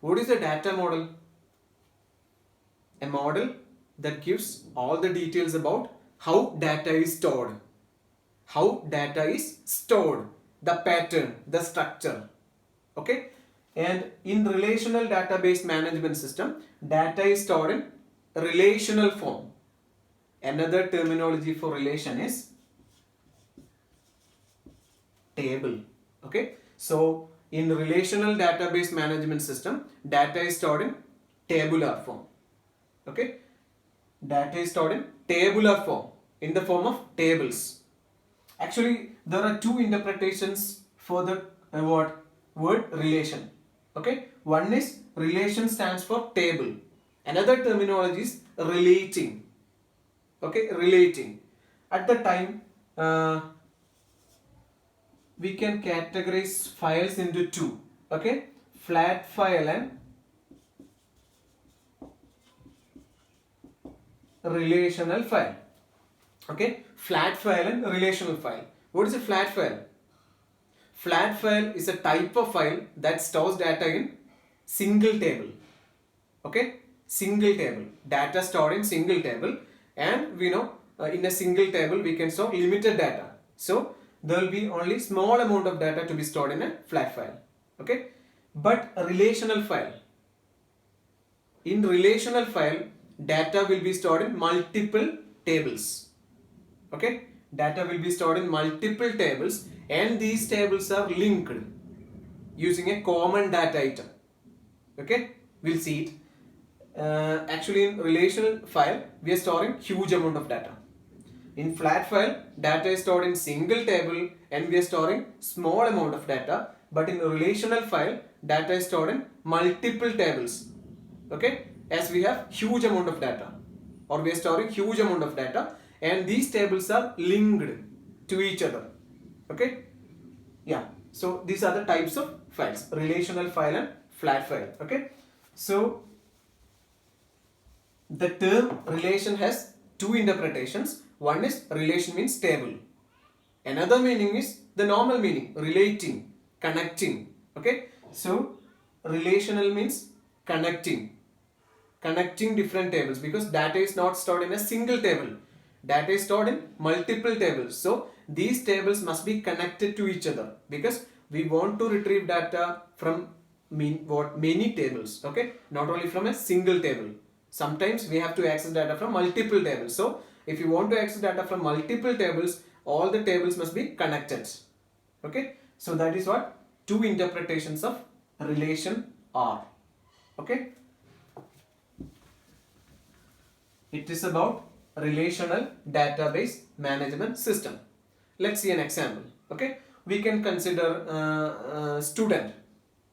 What is the data model? A model that gives all the details about how data is stored. How data is stored, the pattern, the structure. Okay? And in relational database management system, data is stored in relational form. Another terminology for relation is table. Okay? So in relational database management system, data is stored in tabular form. Okay? Data is stored in tabular form, in the form of tables. Actually, there are two interpretations for the word relation. Okay? One is relation stands for table. Another terminology is relating. Okay? Relating. At the time, we can categorize files into two. Okay? Flat file and relational file. Okay? Flat file and relational file. What is a flat file? Flat file is a type of file that stores data in single table. Okay? Single table. Data stored in single table, and we know in a single table we can store limited data. So there will be only small amount of data to be stored in a flat file. Okay? But a relational file. In relational file, data will be stored in multiple tables. Okay? Data will be stored in multiple tables, and these tables are linked using a common data item. Okay? We'll see it. Actually, in relational file, we are storing huge amount of data. In flat file, data is stored in single table and we are storing small amount of data. But in a relational file, data is stored in multiple tables. Okay? As we have huge amount of data, or we are storing huge amount of data, and these tables are linked to each other. Okay? Yeah. So these are the types of files: relational file and flat file. Okay? So the term relation has two interpretations. One is relation means table. Another meaning is the normal meaning, relating, connecting. Okay? So relational means connecting different tables, because data is not stored in a single table. Data is stored in multiple tables. So these tables must be connected to each other, because we want to retrieve data from many tables. Okay? Not only from a single table. Sometimes we have to access data from multiple tables. So if you want to access data from multiple tables, all the tables must be connected. Okay? So that is what two interpretations of relation are. Okay? It is about relational database management system. Let's see an example. Okay? We can consider student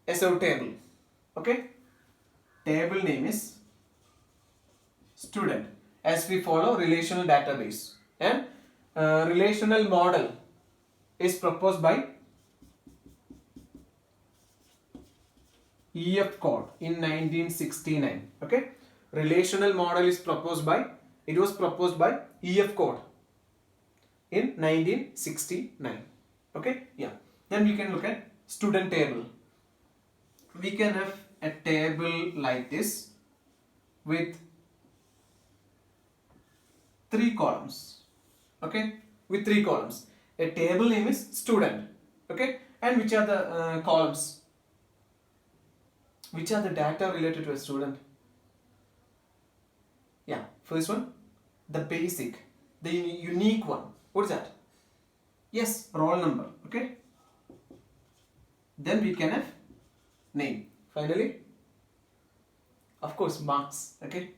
as our table. Okay? Table name is student, as we follow relational database, and relational model is proposed by E.F. Codd in 1969. Okay? Relational model is proposed by, it was proposed by E.F. Codd in 1969. Okay? Yeah. Then we can look at student table. We can have a table like this with 3 columns. Okay? With 3 columns. A table name is student. Okay? And which are the columns? Which are the data related to a student? Yeah, first one, the basic, the unique one. What is that? Yes, roll number. Okay. Then we can have name. Finally, of course, marks. Okay.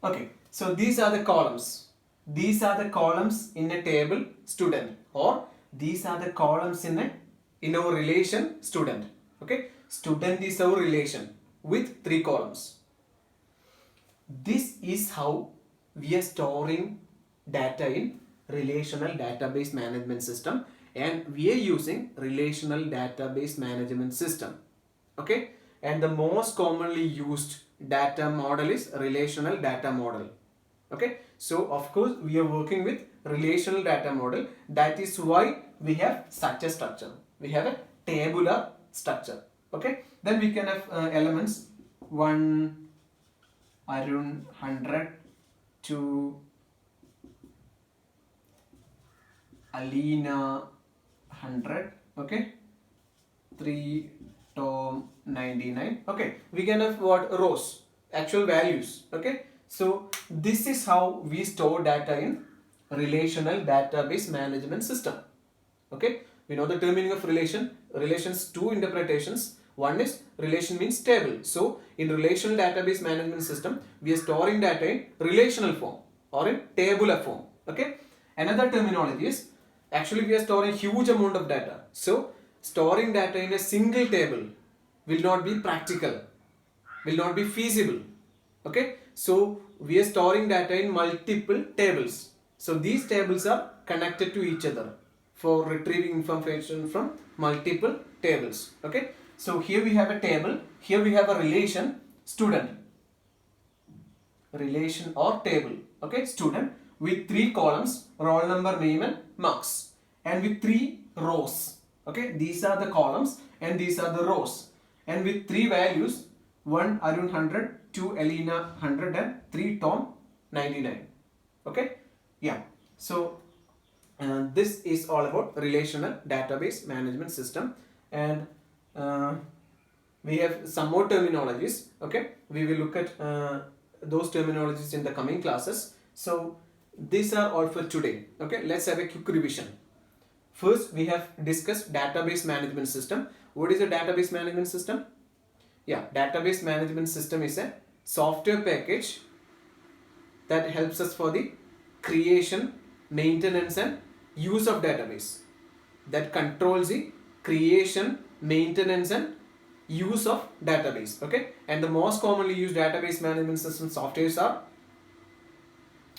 Okay. So these are the columns. These are the columns in a table student, or these are the columns in our relation student. Okay. Student is our relation with 3 columns. This is how we are storing data in relational database management system, and we are using relational database management system. Okay? And the most commonly used data model is relational data model. Okay? So of course we are working with relational data model. That is why we have such a structure. We have a tabular structure. Okay, then we can have elements 1 Arun 100, 2 Alina 100, okay, 3 Tom 99. Okay, we can have what? Rows, actual values. Okay, so this is how we store data in relational database management system. Okay, we know the term meaning of relation. Relations, two interpretations. One is relation means table. So in relational database management system, we are storing data in relational form or in tabular form. Okay, another terminology is actually we are storing huge amount of data. So storing data in a single table will not be practical, will not be feasible. Okay, so we are storing data in multiple tables. So these tables are connected to each other for retrieving information from multiple tables. Okay, so here we have a table, here we have a relation student, relation or table. Okay, student with 3 columns, roll number, name and marks, and with 3 rows. Okay, these are the columns and these are the rows, and with 3 values, 1 Arun 100, 2 Elena 100 and 3 Tom 99. Okay, yeah, so this is all about relational database management system, and we have some more terminologies. Okay, we will look at those terminologies in the coming classes. So these are all for today. Okay, let's have a quick revision. First, we have discussed database management system. What is a database management system? Yeah, database management system is a software package that helps us for the creation, maintenance and use of database, that controls the creation, maintenance and use of database. Okay, and the most commonly used database management system softwares are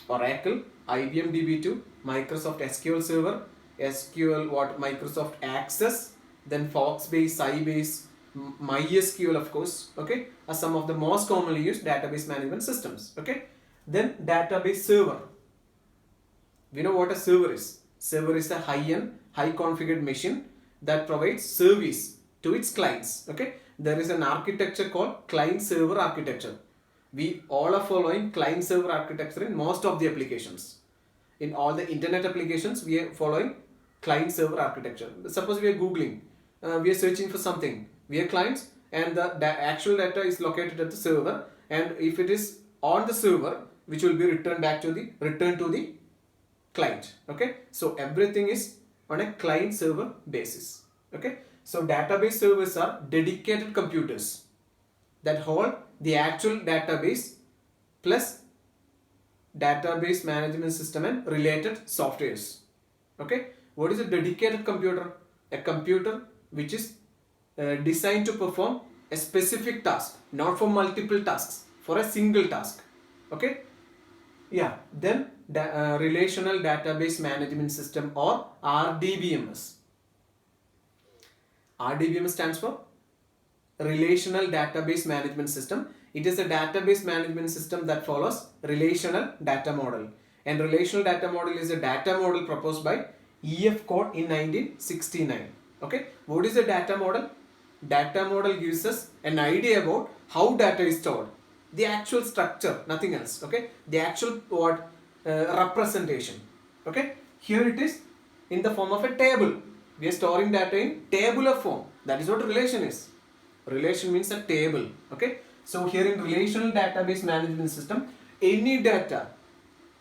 Oracle, IBM DB2, Microsoft SQL Server, Microsoft Access, then Foxbase, Sybase, MySQL of course. Okay, are some of the most commonly used database management systems. Okay, then database server. We know what a server is. Server is a high-end, high-configured machine that provides service to its clients. Okay, there is an architecture called client-server architecture. We all are following client-server architecture in most of the applications. In all the internet applications, we are following client-server architecture. Suppose we are Googling, we are searching for something. We are clients, and the actual data is located at the server. And if it is on the server, which will be returned to the client. Okay, so everything is on a client server basis. Okay, so database servers are dedicated computers that hold the actual database plus database management system and related softwares. Okay, what is a dedicated computer? A computer which is designed to perform a specific task, not for multiple tasks, for a single task. Okay, yeah, then relational database management system or RDBMS. RDBMS stands for relational database management system. It is a database management system that follows relational data model, and relational data model is a data model proposed by EF Code in 1969. Okay, what is a data model? Data model gives us an idea about how data is stored, the actual structure, nothing else. Okay, the actual representation. Okay, here it is in the form of a table. We are storing data in tabular form. That is what relation is. Relation means a table. Okay, so here in relational database management system, any data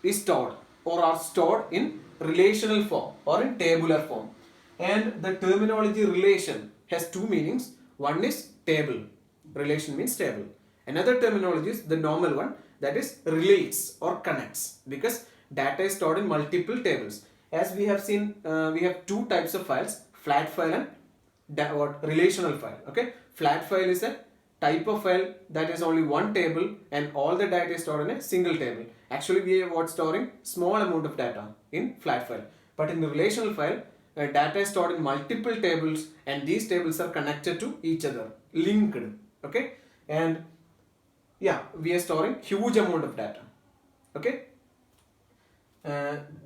is stored or are stored in relational form or in tabular form. And the terminology relation has two meanings. One is table. Relation means table. Another terminology is the normal one, that is relates or connects, because data is stored in multiple tables. As we have seen, we have two types of files, flat file and relational file. Okay, flat file is a type of file that is only one table and all the data is stored in a single table. Actually, we are storing small amount of data in flat file, but in the relational file, data is stored in multiple tables and these tables are connected to each other, linked. Okay, and yeah, we are storing huge amount of data. Okay,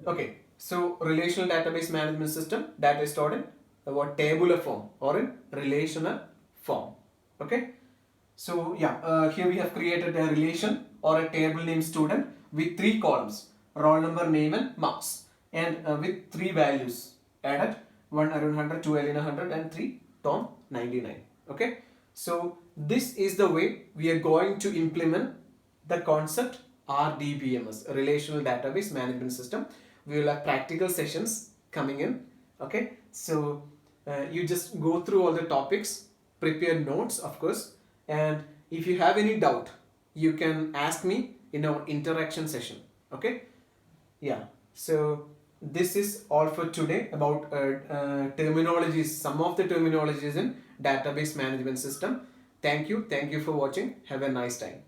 okay, so relational database management system, data is stored in tabular form or in relational form. Okay. So yeah, here we have created a relation or a table named student with 3 columns: roll number, name and marks, and with 3 values added: 1 Arun 100, 2 Elena 100 and 3 Tom 99. Okay. So this is the way we are going to implement the concept RDBMS, Relational Database Management System. We will have practical sessions coming in. Okay. So you just go through all the topics, prepare notes of course, and if you have any doubt you can ask me in our interaction session. Okay. Yeah, so this is all for today about terminologies, some of the terminologies in database management system. Thank you for watching. Have a nice time.